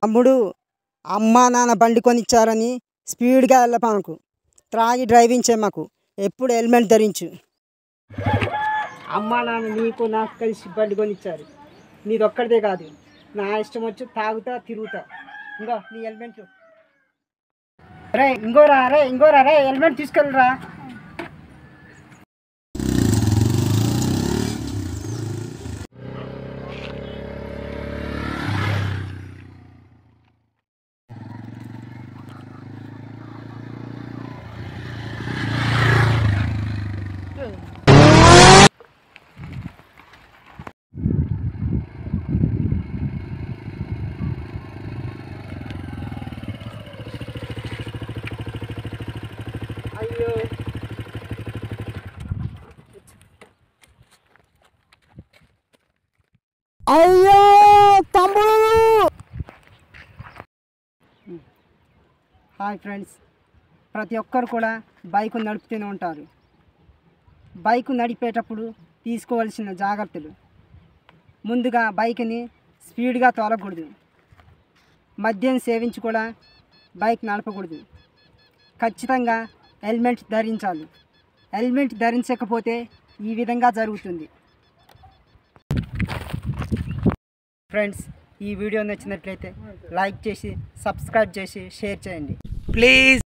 తమ్ముడు అమ్మా నాన్న బండి కొనిచ్చారని స్పీడ్గా వెళ్ళపాకు, త్రాగి డ్రైవింగ్ చేయమాకు, ఎప్పుడు హెల్మెట్ ధరించు. అమ్మా నాన్న నీకు నాకు కలిసి బండి కొనిచ్చారు, నీది ఒక్కడిదే కాదు. నా ఇష్టం వచ్చి తాగుతా తిరుగుతా. ఇంకో నీ హెల్మెట్ ఇంకోరా హెల్మెట్ తీసుకెళ్ళరా. అయ్యో తమ్ముడు. హాయ్ ఫ్రెండ్స్, ప్రతి ఒక్కరు కూడా బైక్ నడుపుతూనే ఉంటారు. బైక్ నడిపేటప్పుడు తీసుకోవాల్సిన జాగ్రత్తలు: ముందుగా బైక్ని స్పీడ్గా తోలకూడదు, మద్యం సేవించి కూడా బైక్ నడపకూడదు, ఖచ్చితంగా హెల్మెట్ ధరించాలి. హెల్మెట్ ధరించకపోతే ఈ విధంగా జరుగుతుంది. ఫ్రెండ్స్, ఈ వీడియో నచ్చినట్లయితే లైక్ చేసి, సబ్స్క్రైబ్ చేసి, షేర్ చేయండి ప్లీజ్.